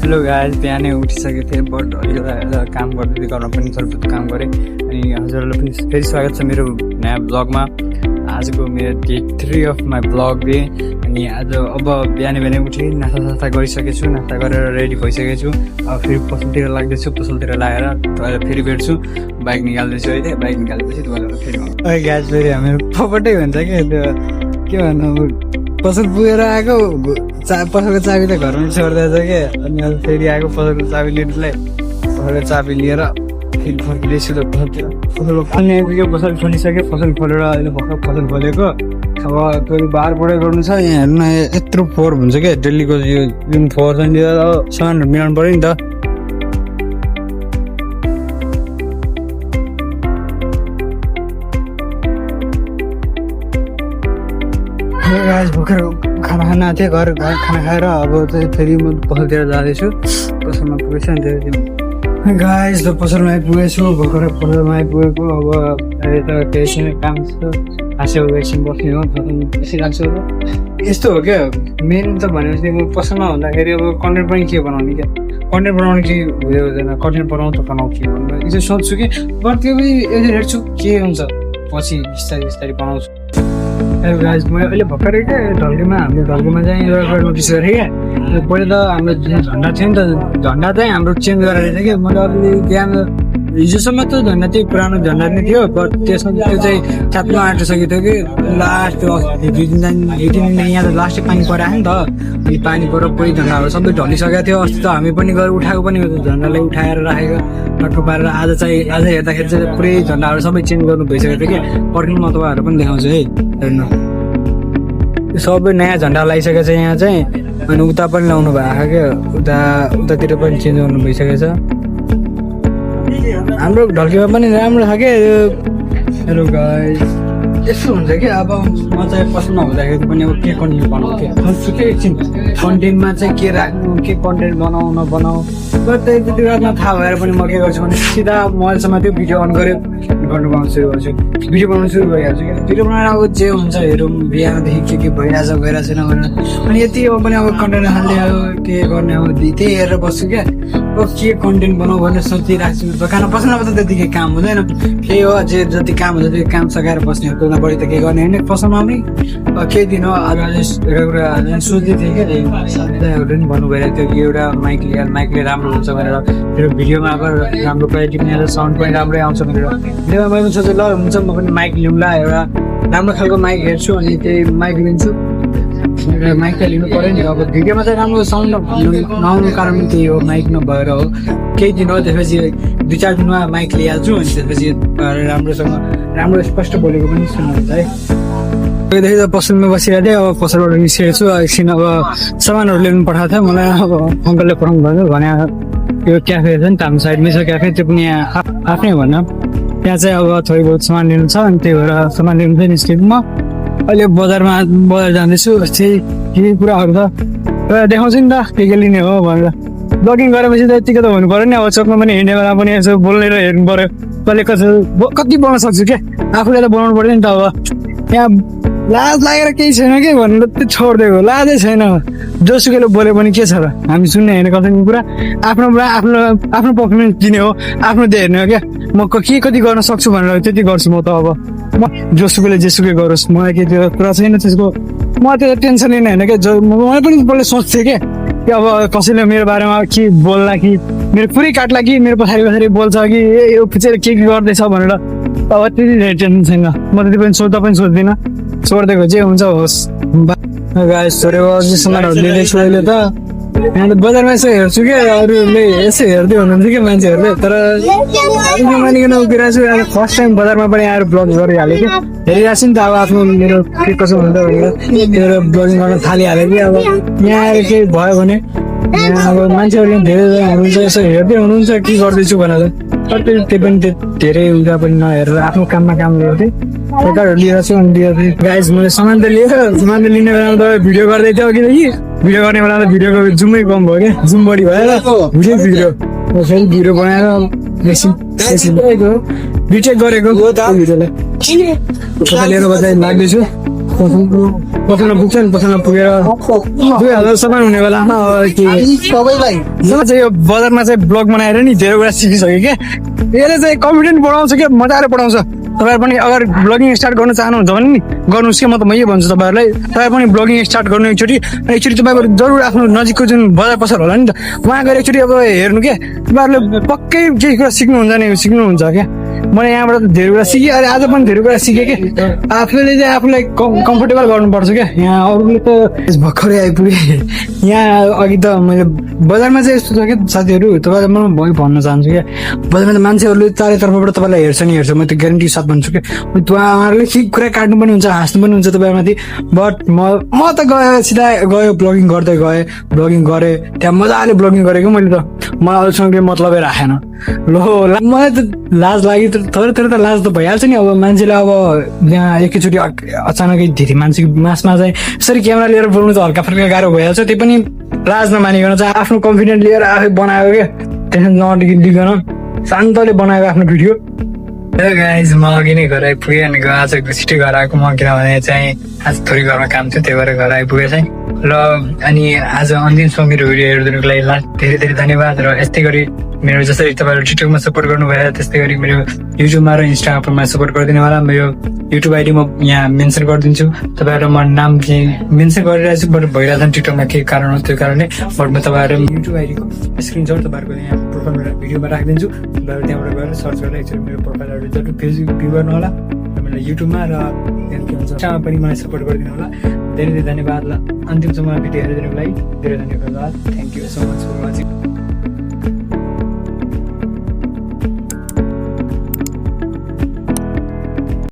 Hello guys, बिहानै उठिसकेको थिएँ but अलिकति काम गर्दै गर्न पनि थोरै काम गरेँ। अनि हजुरहरूलाई पनि फेरि स्वागत छ मेरो नयाँ ब्लगमा। आजको मेरो day 3 of my blog day. अनि आज अब बिहानै उठेँ, नास्ता गरिसकेको छु, नास्ता गरेर रेडी भइसकेको छु। अब फेरि पसलतिर लाग्दैछु, पसलतिर लगाएर फेरि भेट्छु। बाइक निकाल्दैछु अहिले, बाइक निकालेपछि तपाईँलाई फेरि गाइस फेरि हामीहरू पपटै हुन्छ क्या त्यो के भन्नु, पसल पुगेर आएको पसलको चाबी त घरमा छोडिदिएछ क्या। अनि अब फेरि आएको पसलको चाबी लिनुलाई, पसलको चाबी लिएर फेरि फर्किँदैछु त पसलतिर। पसल खोल्ने आइपुग्यो, पसल खोलिसक्यो, पसल खोलेर अहिले भर्खर पसल खोलेको। अब त्यो बारबाटै गर्नु छ, यहाँ हेर्नु न यत्रो फोहोर हुन्छ क्या डेलीको यो जुन फोहोर छ नि, अब सामानहरू मिलाउनु पऱ्यो नि त। भर्खर खाना खान आएको थिएँ, घर खाना खाएर अब चाहिँ फेरि म पसलतिर जाँदैछु। पसलमा पुगेछु अनि त्यो गाइस त पसलमा आइपुगेछु, भर्खर पसलमा आइपुगेको। अब अहिले त एकछिन काम छ, हाँस्यो एकछिन बस्ने हो, बसिरहेको छु। यस्तो हो क्या मेन त भनेपछि म पसलमा हुँदाखेरि अब कन्टेन्ट पनि के बनाउने क्या, कन्टेन्ट बनाउने के हुँदै हुँदैन, कन्टेन्ट बनाउनु त बनाऊ के भन्नु यो चाहिँ सोध्छु कि। बट त्यो पनि यसरी हेर्छु के हुन्छ, पछि बिस्तारै बनाउँछु। गाइस म अहिले भर्खरै क्या हाम्रो ढल्केमा चाहिँ एउटा नोटिस गरेँ क्या। पहिला त हाम्रो झन्डा थियो नि त, झन्डा चाहिँ हाम्रो चेन्ज गरेर रहेछ क्या। मैले अलिअलि बिहान हिजोसम्म त झन्डा त्यही पुरानो झन्डा नै थियो, बट त्यसमा त्यो चाहिँ च्याप्न आँटिसकेको थियो कि लास्ट दुई दिन यहाँ त लास्टै पानी परेको नि त। अनि पानी परेर पुरै झन्डाहरू सबै ढलिसकेको थियो। अस्ति त हामी पनि गएर उठाएको पनि हो, झन्डालाई उठाएर राखेको टक्क पारेर। आज हेर्दाखेरि चाहिँ पुरै झन्डाहरू सबै चेन्ज गर्नु भइसकेको थियो कि। पर्खिनु म तपाईँहरू पनि देखाउँछु है, हेर्नु सबै नयाँ झन्डा लगाइसकेको छ यहाँ चाहिँ। अनि उता पनि लाउनु भएको क्या, उतातिर पनि चेन्ज गर्नु भइसकेको छ। हाम्रो ढल्केमा पनि राम्रो छ क्या। हेलो गाइस, यस्तो हुन्छ कि अब म चाहिँ पसलमा हुँदाखेरि पनि अब के कन्टेन्ट बनाउँछु क्या, सोच्छु कि एकछिन कन्टेन्टमा चाहिँ के राख्नु, के कन्टेन्ट बनाऊ नबनाऊ। बट त्यति बेलामा थाहा भएर पनि म के गर्छु भने सिधा मोबाइलसम्म त्यो भिडियो अन गरेर गर्नु बनाउनु सुरु गर्छु, भिडियो बनाउनु सुरु गरिहाल्छु क्या। भिडियो बनाएर अब जे हुन्छ हेरौँ, बिहानदेखि के भइरहेछ गइरहेको छैन भनेर। अनि यति हो पनि अब कन्टेन्ट हाल्ने हो, के गर्ने हो त्यही हेरेर बस्छु क्या। अब के कन्टेन्ट बनाऊ भनेर सोचिरहेको छु। दोकानमा पसलमा त त्यतिकै काम हुँदैन, केही हो जे जति काम हुन्छ त्यो काम सघाएर बस्ने हो, त्योभन्दा बढी त केही गर्ने होइन पसलमा पनि। केही दिन हो आज एउटा कुरा सोच्दै थिएँ क्या, दाइहरूले पनि भन्नु भइरहेको थियो कि एउटा माइकले राम्रो हुन्छ भनेर, मेरो भिडियोमा अब राम्रो क्वालिटी पनि आएर साउन्ड पनि राम्रै आउँछ भनेर। भिडियोमा मैले सोचेँ ल हुन्छ म पनि माइक लिउँला, एउटा राम्रो खालको माइक हेर्छु अनि त्यही माइक लिन्छु। माइक त लिनु पऱ्यो नि, अब भिडियोमा चाहिँ राम्रो साउन्ड नआउनु कारण त्यही हो, माइक नभएर हो। केही दिन हो, त्यसपछि 2-4 दिनमा माइक लिइहाल्छु। अनि त्यसपछि राम्रोसँग राम्रो स्पष्ट बोलेको पनि सुन्नुहुन्छ है। त्यहाँदेखि त पसलमा बसिरहेको थिएँ, अब पसलबाट निस्केको छु। एकछिन अब सामानहरू ल्याउनु पठाएको थियो मलाई, अब अङ्कलले पठाउनु भयो भने यो क्याफे छ नि त हाम्रो साइडमै छ क्याफे, त्यो पनि यहाँ आफ्नै भन्न। त्यहाँ चाहिँ अब थोरै बहुत सामान लिनु छ, अनि त्यही भएर सामान लिनु चाहिँ निस्केको म। अहिले बजार जाँदैछु, त्यही केही कुराहरू त देखाउँछु नि त के लिने हो भनेर। ब्लगिङ गरेपछि त यतिकै त हुनु पऱ्यो नि, अब चोकमा पनि हिँड्ने बेला पनि यसो बोल्ने र हेर्नु पऱ्यो। कसले कति बोल्न सक्छु क्या, आफूले त बोलाउनु पऱ्यो नि त। अब यहाँ लाज लागेर केही छैन कि भनेर त्यो छोडिदिएको, लाजै छैन। जोसुकैले बोले पनि के छ र, हामी सुन्ने होइन कसैको कुरा। आफ्नो पर्फर्मेन्स दिने हो, आफ्नो दे हेर्ने हो क्या। म के कति गर्न सक्छु भनेर त्यति गर्छु म त। अब म जोसुकैले जेसुकै गरोस्, मलाई के त्यो कुरा छैन त्यसको। म त्यो टेन्सन लिने होइन क्या। मलाई पनि पहिला सोच्थेँ क्या कि अब कसैले मेरो बारेमा के बोल्ला कि, मेरो पुरै काट्ला कि, मेरो पछाडि बोल्छ कि यो पिछे के गर्दैछ भनेर। अब त्यति टेन्सन छैन, म त्यति पनि सोच्दिनँ। छोडिदिएको जे हुन्छ होस्। गाइस छोडेको अझै सामानहरू लिँदैछु अहिले त। यहाँ त बजारमा यसो हेर्छु क्या, अरूले यसो हेर्दै हुनुहुन्छ क्या मान्छेहरूले, तर मानिकन उभिरहेको छु। आज फर्स्ट टाइम बजारमा पनि आएर ब्लग गरिहालेँ कि, हेरिरहेको छु नि त अब आफ्नो मेरो के कसो हुन्छ भनेर मेरो ब्लगिङ गर्न थालिहालेँ कि। अब यहाँ आएर केही भयो भने यहाँ अब मान्छेहरू धेरैजना हुनुहुन्छ, यसो हेर्दै हुनुहुन्छ के गर्दैछु भनेर। तर त्यो पनि धेरै उता पनि नहेरेर आफ्नो काममा काम लिएको थिएँ, प्रकारहरू लिएर छु। अनि गाइस मैले सामान त लिने बेलामा त भिडियो गर्दै थियो, किनकि भिडियो गर्ने बेला त भिडियोको जुमै कम भयो क्या, जुम बढी भएर भिडियो फेरि भिडियो बनाएर रिटेक गरेको भिडियोलाई लिएर बजाइ लाग्दैछु। पसलमा पुग्छ नि पसलमा पुगेर 2000 हुने बेलामा सबैलाई चाहिँ यो बजारमा चाहिँ ब्लग बनाएर नि धेरै कुरा सिकिसक्यो क्या यसले चाहिँ कन्फिडेन्ट बढाउँछ क्या मजाले बढाउँछ तपाईँहरू पनि अगर ब्लगिङ स्टार्ट गर्न चाहनुहुन्छ भने नि गर्नुहोस् क्या म त यही भन्छु तपाईँहरूलाई तपाईँ पनि ब्लगिङ स्टार्ट गर्नु एकचोटि तपाईँहरू जरुर आफ्नो नजिकको जुन बजार पसल होला नि त उहाँ गएर एकचोटि अब हेर्नु क्या तपाईँहरूले पक्कै केही कुरा सिक्नुहुन्छ क्या मैले यहाँबाट धेरै कुरा सिकेँ अहिले आज पनि धेरै कुरा सिकेँ क्या आफूले चाहिँ आफूलाई कम्फोर्टेबल गर्नुपर्छ क्या यहाँ अरूले त भर्खरै आइपुगेँ यहाँ अघि त मैले बजारमा चाहिँ यस्तो छ क्या साथीहरू तपाईँलाई म भन्न चाहन्छु क्या बजारमा त मान्छेहरूले चारै तर्फबाट तपाईँलाई हेर्छ नि हेर्छ म त्यो ग्यारेन्टी साथ भन्छु क्या उहाँहरूले के कुरा काट्नु पनि हुन्छ हाँस्नु पनि हुन्छ तपाईँमाथि बट म त सिधा गयो ब्लगिङ गर्दै गएँ ब्लगिङ गरेँ त्यहाँ मजाले ब्लगिङ गरेको मैले त मलाई अरूसँग मतलबै राखेन मलाई त लाज लाग्यो तर त लाज त भइहाल्छ नि अब मान्छेले अब यहाँ एकैचोटि अचानकै धेरै मान्छे मासमा चाहिँ यसरी क्यामेरा लिएर बोल्नु त हल्का फर्का गाह्रो भइहाल्छ त्यो पनि लाज नमानिकन चाहिँ आफ्नो कन्फिडेन्ट लिएर आफै बनाएको क्या टेन्सन नलिकन शान्तले बनाएको आफ्नो भिडियो गाइज म अघि नै घर आइपुगेँ अनि आज छिटो घर आएको म किनभने चाहिँ आज थोरै घरमा काम थियो त्यही भएर घर आइपुगेँ चाहिँ र अनि आज अन्तिमसम्म मेरो भिडियो हेरिदिनुको लागि धेरै धेरै धन्यवाद र यस्तै गरी मेरो जसरी तपाईँहरू टिकटकमा सपोर्ट गर्नुभयो त्यस्तै गरी मेरो युट्युबमा र इन्स्टाग्राममा सपोर्ट गरिदिनु होला मेरो युट्युब आइडी म यहाँ मेन्सन गरिदिन्छु तपाईँहरू म नाम चाहिँ मेन्सन गरिरहेको छु बट भइरहेको छ टिकटकमा के कारण हो त्यो कारणले बट म तपाईँहरू युट्युब आइडीको स्क्रिनसट तपाईँहरूको यहाँ प्रोफाइलमा भिडियोमा राखिदिन्छु तपाईँहरू त्यहाँबाट गएर सर्च गरेर एकचोटि मेरो प्रोफाइलहरू जति फेस भ्यू गर्नु होला र मेरो युट्युबमा र के भन्छ इन्स्टामा पनि मलाई सपोर्ट गरिदिनु होला धेरै धेरै धन्यवाद ल अन्तिमसम्म भिडियो हेरिदिनुको लागि धेरै धन्यवाद thank you so much for watching